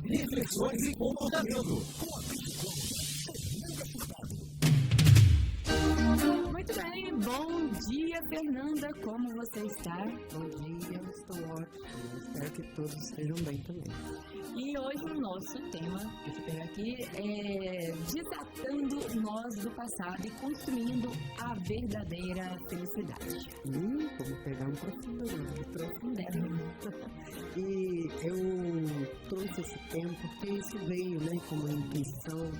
Reflexões e comportamento. Muito bem, bom dia, Fernanda, como você está? Bom dia, eu estou ótimo, espero que todos estejam bem também. E hoje o nosso tema, deixa eu pegar aqui, é desatando nós do passado e construindo a verdadeira felicidade. Vamos pegar um profundo agora. Profundérrimo. E eu trouxe esse tema porque isso veio, né, como intuição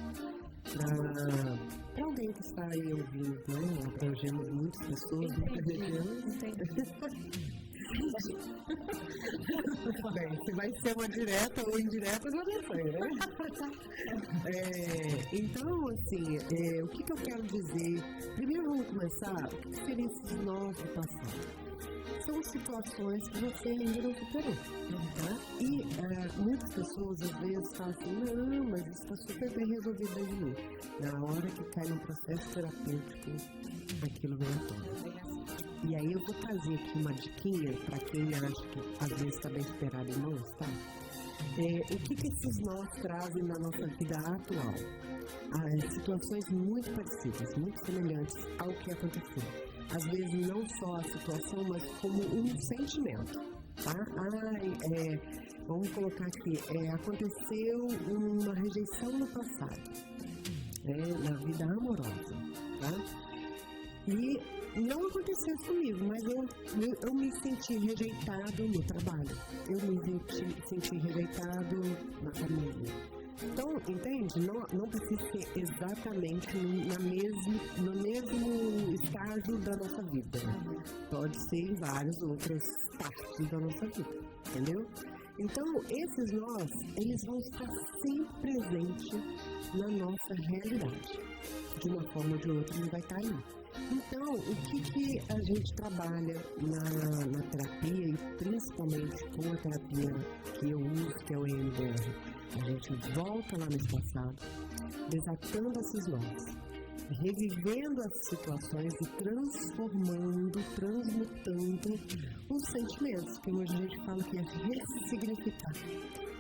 para alguém que está aí ouvindo, né, abrangemos muitas pessoas, muitas regiões. Bem, se vai ser uma direta ou indireta, já não sei, né? Então, assim, o que eu quero dizer? Primeiro vamos começar, o que seriam esses nós do passado? São situações que você ainda não superou, tá? E muitas pessoas às vezes falam assim, não, mas isso está super bem resolvido dentro de mim. Na hora que cai no processo terapêutico, aquilo vem à tona. E aí eu vou trazer aqui uma diquinha para quem acha que às vezes está bem superado e não está. O que esses nós trazem na nossa vida atual? Situações muito parecidas, muito semelhantes ao que aconteceu. Às vezes não só a situação, mas como um sentimento, tá? Vamos colocar aqui, aconteceu uma rejeição no passado, na vida amorosa, tá? E não aconteceu comigo, mas eu me senti rejeitado no trabalho, eu me senti rejeitado na família. Então, entende? Não precisa ser exatamente no mesmo estágio da nossa vida. Pode ser em várias outras partes da nossa vida, entendeu? Então, esses nós, eles vão estar sempre presentes na nossa realidade. De uma forma ou de outra, ele vai estar ali. Então, o que a gente trabalha na terapia, e principalmente com a terapia que eu uso, que é o EMDR, a gente volta lá no passado, desatando esses nós, revivendo as situações e transmutando os sentimentos, que hoje a gente fala que é ressignificar.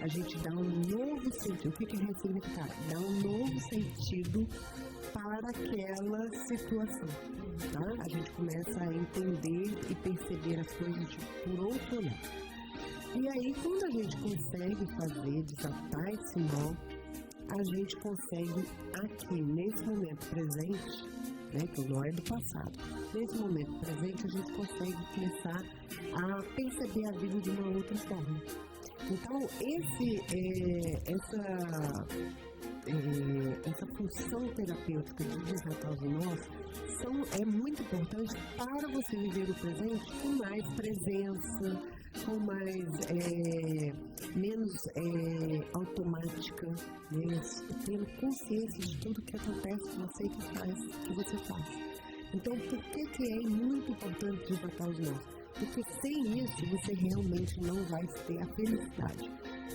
A gente dá um novo sentido. O que é ressignificar? Dá um novo sentido para aquela situação, tá? A gente começa a entender e perceber as coisas por outro olhar. E aí, quando a gente consegue desatar esse nó, a gente consegue aqui, nesse momento presente, né, que o nó é do passado, nesse momento presente a gente consegue começar a perceber a vida de uma outra forma. Então, essa função terapêutica de desatar os nós é muito importante para você viver o presente com mais presença, com menos automática, né? Tendo consciência de tudo que acontece com você e que você faz. Então, por que é muito importante desatar os nós? Porque sem isso você realmente não vai ter a felicidade.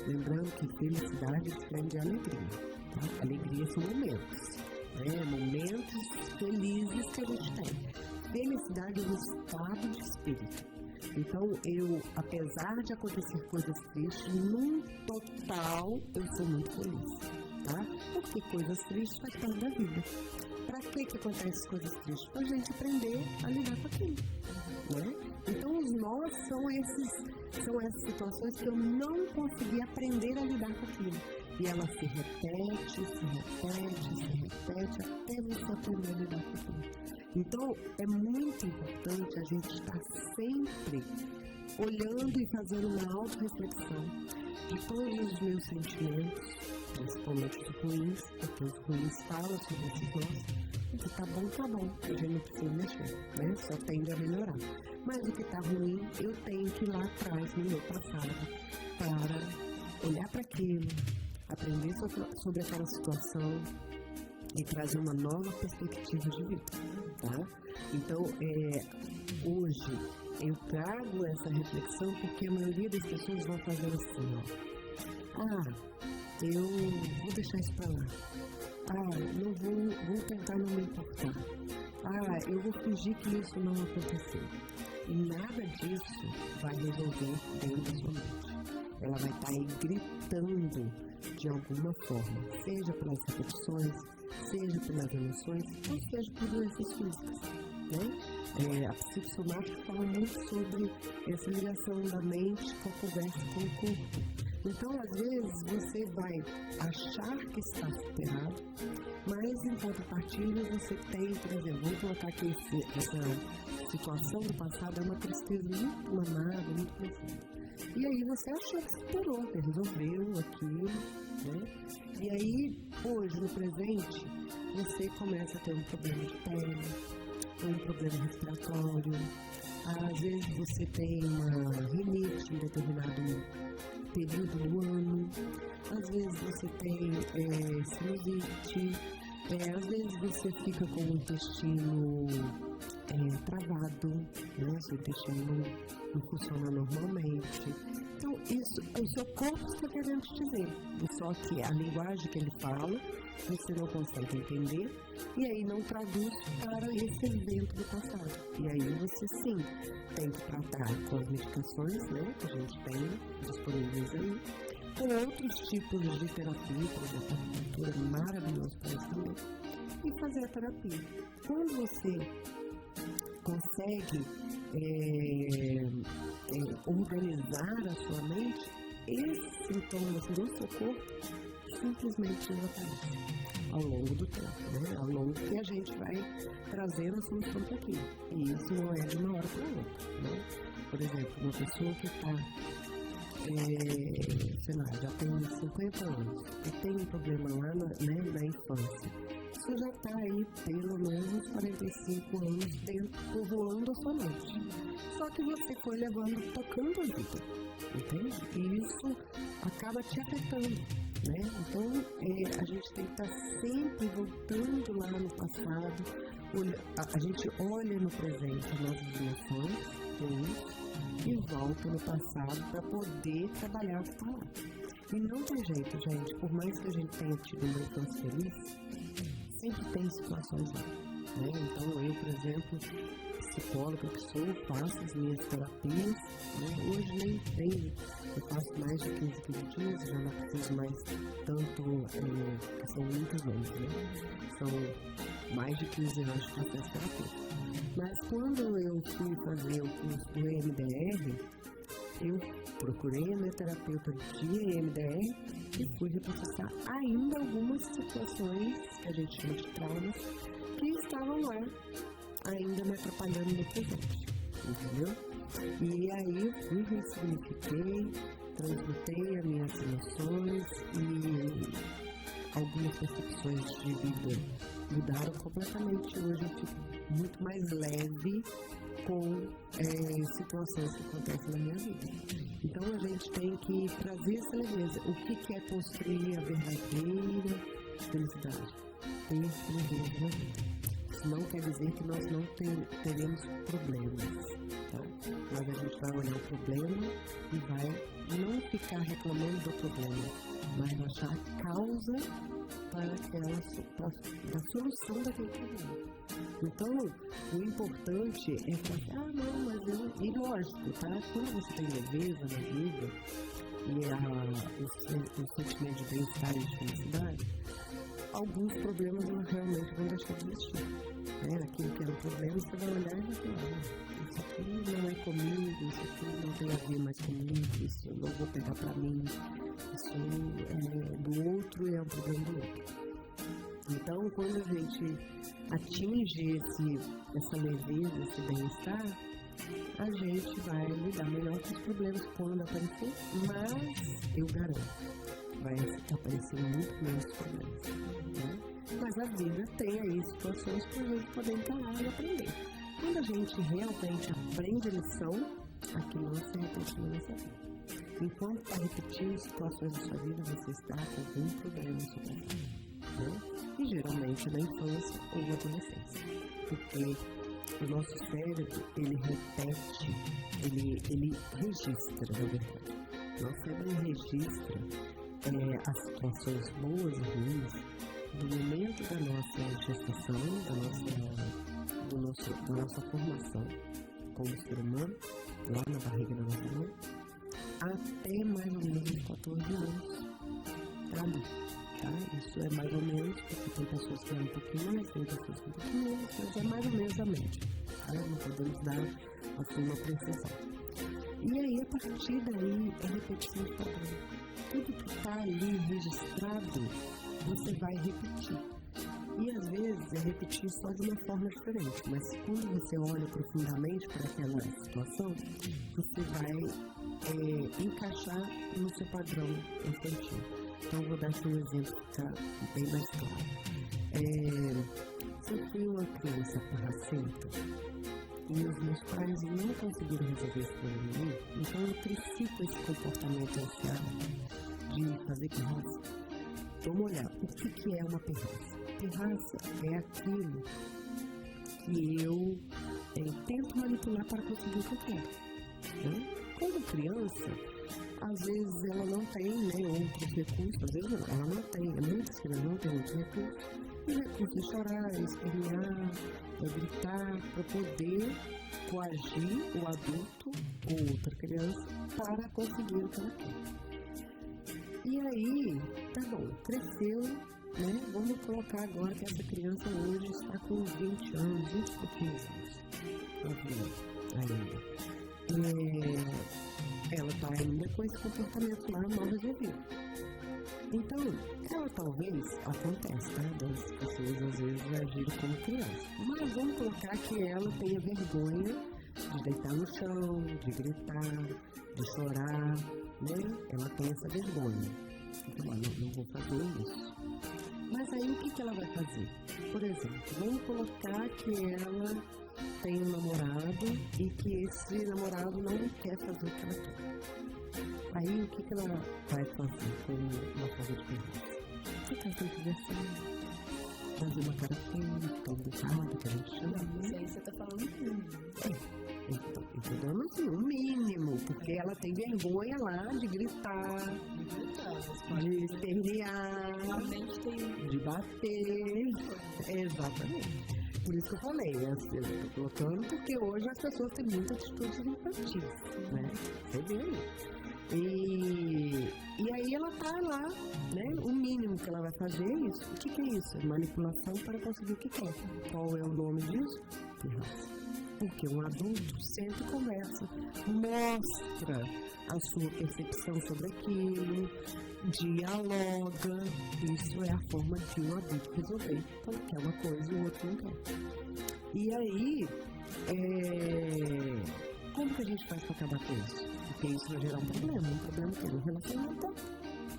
Lembrando que felicidade desprende de alegria. Tá? Alegria são momentos, né? Momentos felizes que a gente tem. Felicidade é um estado de espírito. Então, apesar de acontecer coisas tristes, num total, eu sou muito feliz, tá? Porque coisas tristes faz parte da vida. Para que acontecem coisas tristes? Para a gente aprender a lidar com aquilo, né? Então, os nós são essas situações que eu não consegui aprender a lidar com aquilo. E ela se repete, até você aprender a lidar com aquilo. Então, é muito importante a gente estar sempre olhando e fazendo uma auto-reflexão de todos os meus sentimentos, principalmente os ruins, porque os ruins falam sobre esses nós. O que tá bom, a gente não precisa mexer, né? Só tende a melhorar. Mas o que tá ruim, eu tenho que ir lá atrás, no meu passado, para olhar para aquilo, aprender sobre aquela situação e trazer uma nova perspectiva de vida, tá? Então, hoje eu trago essa reflexão porque a maioria das pessoas vão fazer assim, eu vou deixar isso para lá. Não vou tentar não me importar. Eu vou fingir que isso não aconteceu. E nada disso vai resolver dentro da sua mente. Ela vai estar vai gritando de alguma forma, seja pelas repetições, seja pelas emoções, ou seja por doenças físicas, né? A psicossomática fala muito sobre essa ligação da mente com a conversa com o corpo. Então, às vezes, você vai achar que está superado, mas em contrapartida você tem, por exemplo, vamos colocar aqui essa situação do passado é uma tristeza muito manada, muito profunda. E aí você achou que superou, que resolveu aquilo, né? E aí, hoje, no presente, você começa a ter um problema de pele, um problema respiratório, às vezes você tem uma rinite em determinado período do ano, às vezes você tem sinusite, às vezes você fica com o intestino travado, né? Seu intestino não funciona normalmente. Então, isso o seu corpo está querendo te dizer, só que a linguagem que ele fala, você não consegue entender, e aí não traduz para esse evento do passado. E aí você sim tem que tratar com as medicações, né, que a gente tem disponíveis aí, com outros tipos de terapia, por exemplo, a acupuntura é maravilhoso para isso também, e fazer a terapia. Quando você consegue organizar a sua mente, esses sintomas no seu corpo simplesmente desaparecem ao longo do tempo, né? Ao longo que a gente vai trazendo a solução para aquilo. E isso não é de uma hora para outra, né? Por exemplo, uma pessoa que está, sei lá, já tem 50 anos e tem um problema lá na infância, isso já está aí pelo menos 45 anos dentro, povoando a sua mente. Só que você foi levando, tocando a vida, entende? E isso acaba te afetando. Né? Então, a gente tem que estar sempre voltando lá no passado, a gente olha no presente as nossas emoções e volta no passado para poder trabalhar o que está lá. E não tem jeito, gente, por mais que a gente tenha tido uma infância feliz, sempre tem situações lá. Né? Então, eu, por exemplo, psicóloga que sou, faço as minhas terapias, né? Hoje nem tenho, eu faço mais de 15 dias, já não preciso mais tanto, são muitos anos, né? São mais de 15 anos de processo terapêutico. Mas quando eu fui fazer o curso do EMDR, eu procurei a minha terapeuta de EMDR e fui reprocessar ainda algumas situações que a gente chama de traumas que estavam lá ainda me atrapalhando no presente, entendeu? E aí eu fui, ressignifiquei, transmutei as minhas emoções e algumas percepções de vida mudaram completamente. Hoje eu fico muito mais leve com situações que acontecem na minha vida. Então a gente tem que trazer essa leveza. O que é construir a verdadeira felicidade? Ter leveza na vida. Isso não quer dizer que nós não teremos problemas, tá? Mas a gente vai olhar o problema e vai não ficar reclamando do problema, mas achar a causa para a solução daquele problema. Então, o importante é falar, não, mas e lógico, tá? Quando você tem leveza na vida e o sentimento de bem-estar e de felicidade, alguns problemas realmente vão deixar de existir. Aquilo que era um problema, você vai olhar e vai falar, isso aqui não é comigo, isso aqui não tem a ver mais comigo, isso eu não vou pegar pra mim, isso é do outro e é um problema do outro. Então, quando a gente atinge essa leveza, esse bem-estar, a gente vai lidar melhor com os problemas quando aparecer, mas eu garanto, vai aparecer muito menos problemas, né? Mas a vida tem aí situações para a gente poder encarar e aprender. Quando a gente realmente aprende a lição, aquilo não se repete na nossa vida. Enquanto está repetindo situações da sua vida, você está com algum problema na sua vida, né? E geralmente na infância ou na adolescência. Porque o nosso cérebro, ele repete, ele registra, na verdade. Nosso cérebro registra as situações boas e ruins do momento da nossa gestação, da nossa formação como ser humano, lá na barriga da nossa mãe, até mais ou menos os 4 14 anos para ali, tá? Isso é mais ou menos, porque tem pessoas que é um pouquinho mais, tem pessoas que é um pouquinho menos, mas é mais ou menos a média, tá? Não podemos dar assim uma precisão. E aí, a partir daí, é repetição de padrão. Tudo que está ali registrado, você vai repetir. E às vezes é repetir só de uma forma diferente, mas quando você olha profundamente para aquela situação, você vai encaixar no seu padrão infantil. Então, eu vou dar aqui um exemplo que está bem mais claro. Se eu fui uma criança parracenta e os meus pais não conseguiram resolver esse problema, então eu cresci com esse comportamento ansiado de fazer pirraça. Vamos olhar, o que é uma pirraça? Pirraça é aquilo que eu tento manipular para conseguir o que eu quero. Né? Quando criança, às vezes ela não tem outros recursos, às vezes não, ela não tem, muitas crianças não têm outros recursos. E o recurso é chorar, é espernear, é gritar, para poder coagir o adulto ou outra criança para conseguir o que ela quer. E aí, tá bom, cresceu, né? Vamos colocar agora que essa criança hoje está com 20 anos, 20 e pouquinhos anos. Ainda. Ela está ainda com esse comportamento lá mal resolvido. Então, ela talvez, acontece, tá? Das pessoas às vezes agirem como criança. Mas vamos colocar que ela tenha vergonha de deitar no chão, de gritar, de chorar, né? Ela tem essa vergonha. Então, não vou fazer isso. Mas aí o que ela vai fazer? Por exemplo, vamos colocar que ela tem um namorado e que esse namorado não quer fazer o que ela quer. Aí o que ela vai fazer com uma forma de pirraça? O que ela tem que assim? Fazer uma cara feia, tombada, que a gente chama. Isso aí você tá falando Então, assim, o mínimo, porque ela tem vergonha lá de gritar, de espernear, de bater. Exatamente. Por isso que eu falei, eu estou colocando porque hoje as pessoas têm muitas atitudes infantis, né? Você vê aí. E aí ela tá lá, né? O mínimo que ela vai fazer é isso. O que é isso? É manipulação para conseguir o que quer. Qual é o nome disso? Pirraça. Porque um adulto sempre conversa, mostra a sua percepção sobre aquilo, dialoga. Isso é a forma de um adulto resolver. Então, quer uma coisa e o outro não quer. E aí, como que a gente faz para acabar com isso? Porque isso vai gerar um problema que é um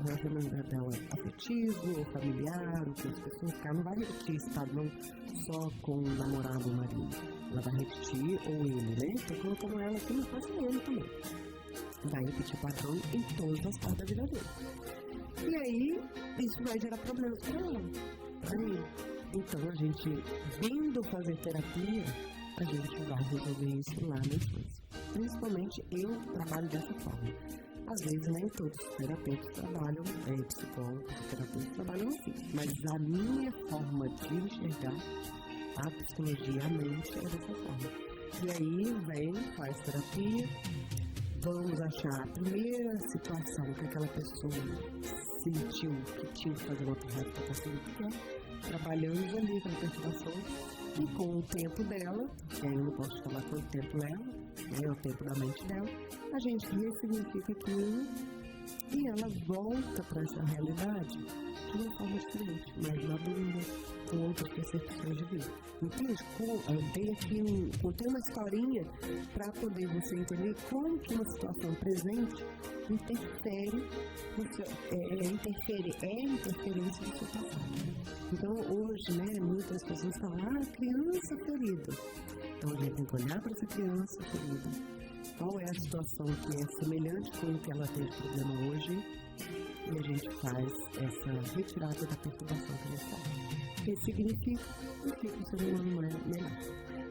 relacionamento dela afetivo, familiar, o que as pessoas ficar, não vai repetir esse padrão só com o namorado ou marido. Ela vai repetir, ou ele, né? Estou colocando ela aqui, mas faça ele também. Vai repetir o padrão em todas as partes da vida dele. E aí, isso vai gerar problemas para ela. Aí, então, a gente, vindo fazer terapia, a gente vai resolver isso lá na infância. Principalmente eu trabalho dessa forma. Às vezes nem todos os terapeutas trabalham, psicólogos, terapeutas trabalham assim. Mas a minha forma de enxergar a psicologia, a mente, é dessa forma. E aí faz terapia, vamos achar a primeira situação que aquela pessoa sentiu que tinha que fazer uma pirraça para conseguir o que quer, trabalhamos ali aquela perturbação e com o tempo dela, que aí eu não posso falar quanto tempo leva, é o tempo da mente dela, a gente ressignifica aquilo e ela volta para essa realidade de uma forma diferente, mais madura, com outras percepções de vida. Entende? Contei uma historinha para poder você entender como que uma situação presente interfere, interferência do seu passado. Então, hoje, né, muitas pessoas falam, criança ferida. Então, a gente tem que olhar para essa criança ferida. Qual é a situação que é semelhante com o que ela tem de problema hoje? E a gente faz essa retirada da perturbação que ela está. O que significa que o ser humano é melhor.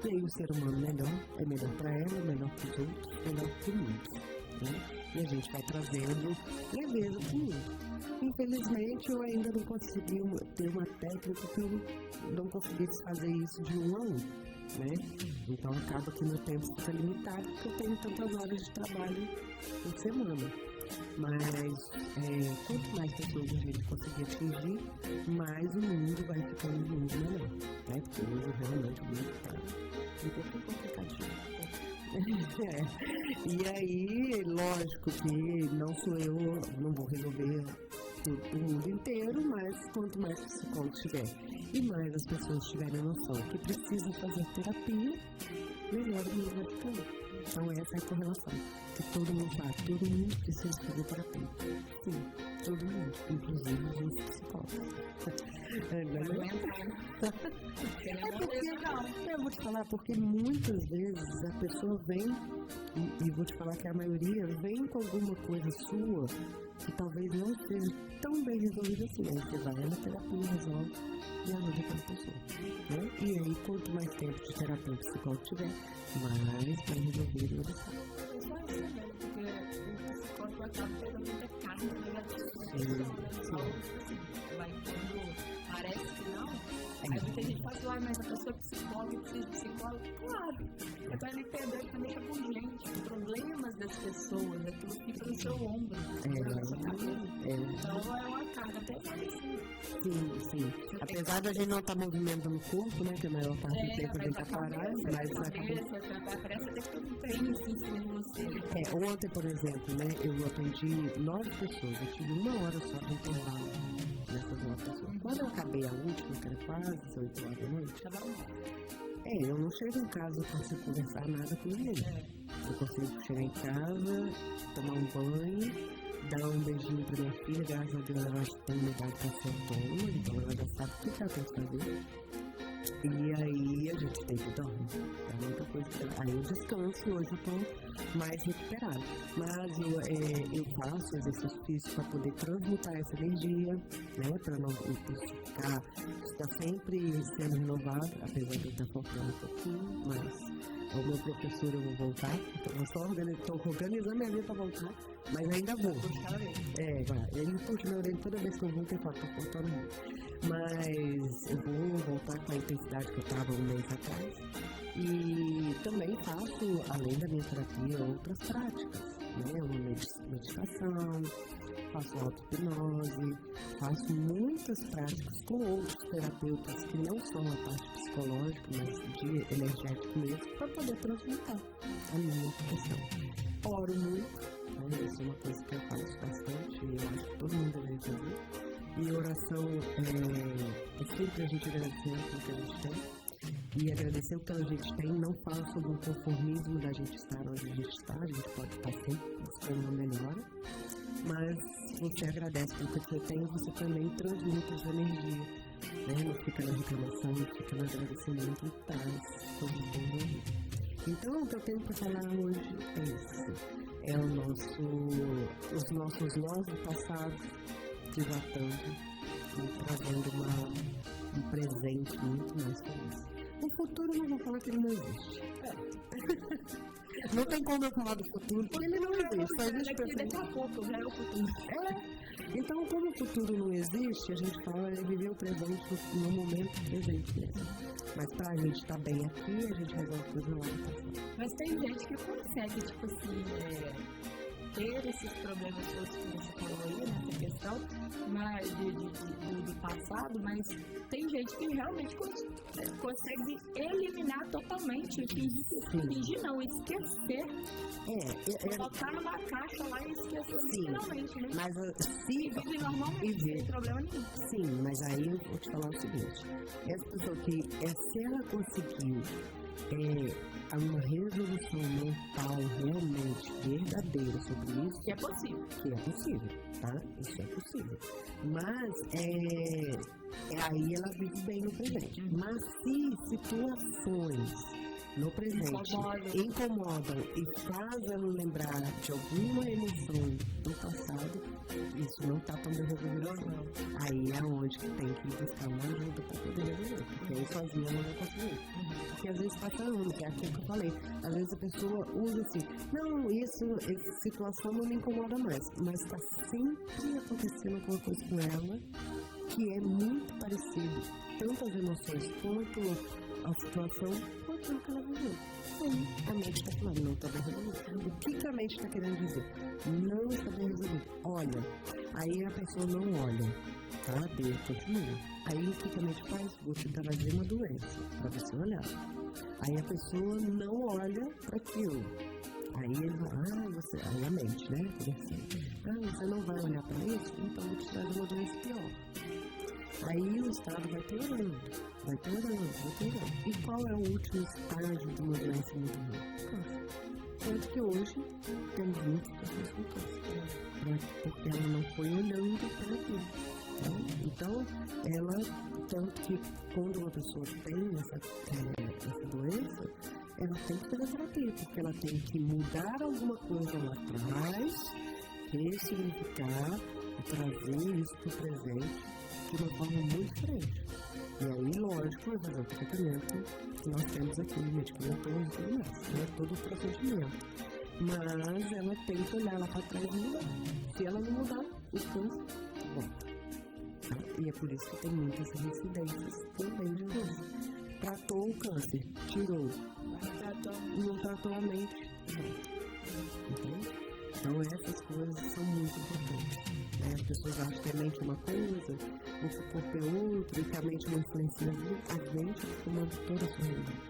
E aí, o ser humano melhor é melhor para ela, melhor para os outros, melhor para o mundo. Né? E a gente vai trazendo leveza para o mundo. Infelizmente, eu ainda não consegui ter uma técnica que eu não conseguisse fazer isso de 1 a 1, né? Então, acaba que meu tempo fica limitado porque eu tenho tantas horas de trabalho por semana. Mas quanto mais pessoas a gente conseguir atingir, mais o mundo vai ficando um mundo melhor, né? Porque hoje realmente o mundo está um pouco complicadinho. E aí, lógico que não sou eu, não vou resolver o mundo inteiro, mas quanto mais psicólogos tiver e mais as pessoas tiverem noção que precisam fazer terapia, melhor o mundo vai ficando. Então essa é a correlação que todo mundo faz, todo mundo precisa fazer terapia. Sim, todo mundo, inclusive os psicólogos. Eu vou te falar, porque muitas vezes a pessoa vem, e vou te falar que a maioria vem com alguma coisa sua que talvez não esteja tão bem resolvida assim. Aí você vai na terapia, resolve e ajuda aquela pessoa. Né? E aí, quanto mais tempo de terapia o psicólogo tiver, mais bem resolvido ele está. Porque o psicólogo acaba pegando muita carga negativa. Vai quando parece que não. Aí muita gente fala, mas a pessoa é psicóloga, precisa de psicólogo. Claro, é para ele entender que também é com gente. Os problemas das pessoas, aquilo fica no seu ombro. Então é uma carga pesada assim. Sim. Apesar de a gente não estar movimentando o corpo, né? Que a maior parte do tempo a gente está parado, mas parece até que eu treino assim em cima de você. Ontem, por exemplo, né? Eu atendi 9 pessoas, eu tive 1 hora só de intervalo nessas 9 pessoas. Quando eu acabei a última, que era quase 8 horas da noite, eu não chego em casa para você conversar nada com ninguém. Eu consigo chegar em casa, tomar um banho, dar um beijinho pra minha filha, graças a Deus ela tem uma idade para ser autônoma, então ela já sabe o que ela tem que fazer. E aí a gente tem que dormir. É muita coisa. Aí eu descanso, hoje eu tô mais recuperado. Mas eu faço exercício físico para poder transmutar essa energia, né? Para não ficar sempre sendo renovado, apesar de eu estar faltando um pouquinho, mas o meu professor eu vou voltar, então eu estou organizando minha vida para voltar, mas ainda vou. Ele puxa minha orelha toda vez que eu volto e fala, tô faltando muito. Mas eu vou voltar com a intensidade que eu estava 1 mês atrás. E também faço, além da minha terapia, outras práticas, né? Uma meditação, faço auto-hipnose, faço muitas práticas com outros terapeutas que não são a parte psicológica, mas de energético mesmo, para poder transmutar a minha questão. Oro muito, né? Isso é uma coisa que eu faço bastante e eu acho que todo mundo deve fazer. E oração é sempre a gente agradecer o que a gente tem. E agradecer o que a gente tem não fala sobre o conformismo da gente estar onde a gente está. A gente pode estar sempre buscando uma melhora. Mas você agradece pelo que você tem, você também transmite essa energia. Né? Não fica na reclamação, fica no agradecimento e paz sobre o bom. Então, o que eu tenho para falar hoje é isso. É os nossos nós do passado dilatando e trazendo um presente muito mais feliz. O futuro eu não vou falar que ele não existe. Não tem como eu falar do futuro, porque ele não existe. Só existe presente. Daqui a pouco já é o futuro. Então, como o futuro não existe, a gente fala de viver o presente no momento presente mesmo. Mas pra gente estar bem aqui, a gente resolve coisa lá no passado. Mas tem gente que consegue, tipo assim, ter esses problemas todos que você falou aí, nessa questão do passado, mas tem gente que realmente consegue eliminar totalmente, fingir não, esquecer, botar numa caixa lá e esquecer finalmente, né? Mas e vive normalmente, sem problema nenhum. Sim, mas aí eu vou te falar o seguinte, essa pessoa que, se ela conseguiu uma resolução mental realmente verdadeira sobre isso, que é possível, tá? Isso é possível. Mas aí ela vive bem no presente. Mas se situações no presente incomodam e fazem ela lembrar de alguma emoção do passado, isso não está tão bem resolvido não. Aí é onde que tem que buscar uma ajuda para poder resolver, porque aí sozinha ela não vai conseguir. Porque às vezes passa anos, que é aquilo que eu falei, às vezes a pessoa usa assim, não, essa situação não me incomoda mais, mas está sempre acontecendo alguma coisa com ela que é muito parecido, tanto as emoções quanto a situação, aquilo que ela viveu. Então, a mente está falando, não está bem resolvido. O que a mente está querendo dizer? Não está bem resolvido. Olha, aí a pessoa não olha, tá? Deus continua. Aí o que a mente faz? Vou te trazer uma doença para você olhar. Aí a pessoa não olha para aquilo. Aí ele vai, aí a mente, né? Você não vai olhar para isso? Então vou te trazer uma doença pior. Aí o estado vai piorando. E qual é o último estágio de uma doença muito ruim? Câncer. Tanto que hoje temos muitas pessoas com câncer. Porque ela não foi olhando para aquilo. Então, tanto que quando uma pessoa tem essa doença, ela tem que fazer terapia, porque ela tem que mudar alguma coisa lá atrás, ressignificar e trazer isso para o presente de uma forma muito diferente. E aí, lógico, vai fazer o tratamento que nós temos aqui, medicamentoso e tudo mais, né? Todo o procedimento. Mas ela tem que olhar lá para trás e mudar. Se ela não mudar, o câncer volta. Tá? E é por isso que tem muitas reincidências também de câncer. Tratou o câncer, tirou, não tratou a mente. Entende? Então essas coisas são muito importantes. Né? As pessoas acham que a mente é uma coisa, o corpo é outra, e que a mente não influencia a gente comanda toda a sua realidade.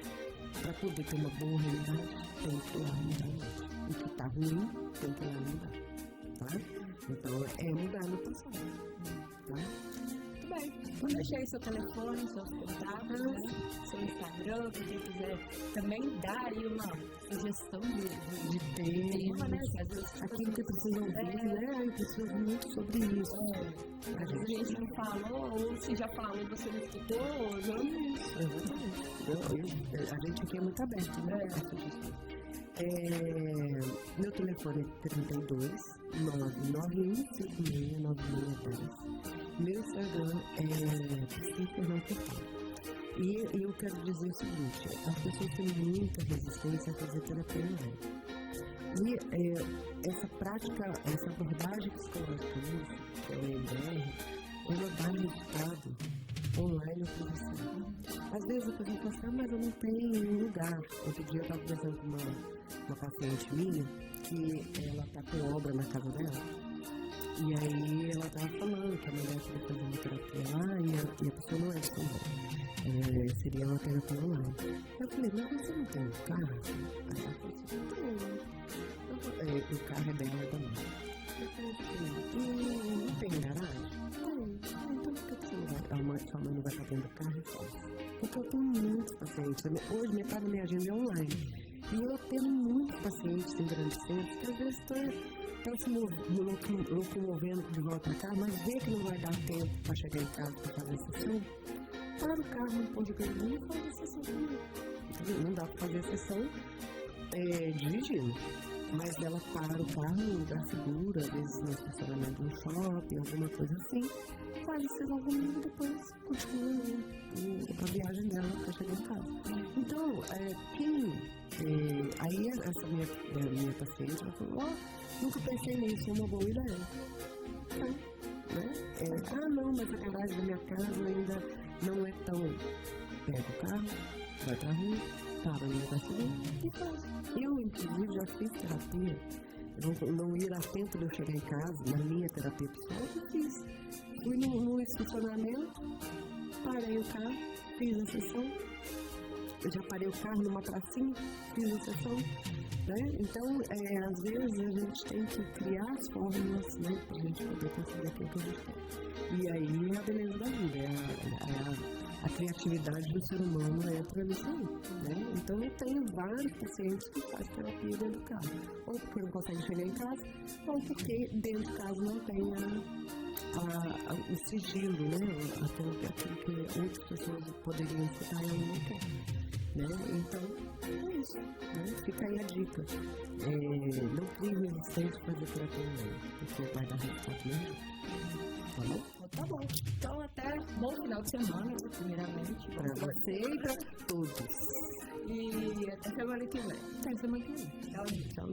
Para poder ter uma boa realidade, tem que ir lá mudar a mente. O que está ruim, tem que ir lá mudar. Tá? Então é mudar no passado. Tá? Bem, vou deixar aí seu telefone, seus contatos, né? Seu Instagram, para quem quiser também dar aí uma sugestão de tema, né? Aquilo que precisa ouvir, né? Eu preciso ouvir muito sobre isso. Às vezes a gente não falou, ou se já falou e você não escutou, ou não. Exatamente. A gente aqui é muito aberto, né? Meu telefone é 32 991 56 9610. Meu Instagram é psico_. E eu quero dizer o seguinte, as pessoas têm muita resistência a fazer terapia online. E essa prática, essa abordagem psicológica que é o EMDR, ela dá resultado online ou presencial. Às vezes a pessoa fala assim, mas eu não tenho lugar. Outro dia eu estava conversando com uma paciente minha, que ela está com obra na casa dela. E aí ela estava falando que a mulher queria fazer uma terapia lá e a pessoa não é de São Paulo. Seria uma terapia online. Eu falei, mas você não tem um carro? Aí ela falou assim, tem. O carro é dela e da mãe. Eu falei assim, não tem garagem? Tem. Então por que você não vai? Sua mãe não vai estar dentro do carro e faz? Porque eu tenho muitos pacientes. Hoje metade da minha agenda é online. E eu tenho muitos pacientes em grandes centros que às vezes estão se locomovendo de volta para cá, mas vê que não vai dar tempo para chegar em casa para fazer a sessão, para o carro no posto de gasolina e faz a sessão comigo. Não dá para fazer a sessão dirigindo, mas ela para o carro em um lugar seguro, às vezes no estacionamento do shopping, alguma coisa assim, faz a sessão comigo e depois continua a viagem dela para chegar em casa. Então, aí essa minha paciente ela falou, nunca pensei nisso, é uma boa ideia. Né? Não, mas a garagem da minha casa ainda não é tão... Pega o carro, vai pra rua, para no lugar seguro e faz. Eu, inclusive, já fiz terapia. Não ia dar tempo de eu chegar em casa, na minha terapia pessoal, eu fiz. Fui no estacionamento, parei o carro, fiz a sessão. Eu já parei o carro numa pracinha, fiz a sessão. Né? Então, às vezes a gente tem que criar as fórmulas, né, para a gente poder conseguir aquilo que a gente quer. E aí é a beleza da vida, a criatividade do ser humano entra nisso aí. Né? Então, eu tenho vários pacientes que fazem terapia dentro do carro. Ou porque não conseguem chegar em casa, ou porque dentro de casa não tem o sigilo, né? Aquilo que outras pessoas poderiam escutar e eu não quero. Né? Então, é isso. Né? Fica aí a dica. Não crie resistência para fazer terapia online, porque vai dar resultado mesmo. Tá bom? Tá bom. Então, até bom final de semana, primeiramente. Para você e para todos. E até semana que vem. Até semana que vem. Tchau. Tchau.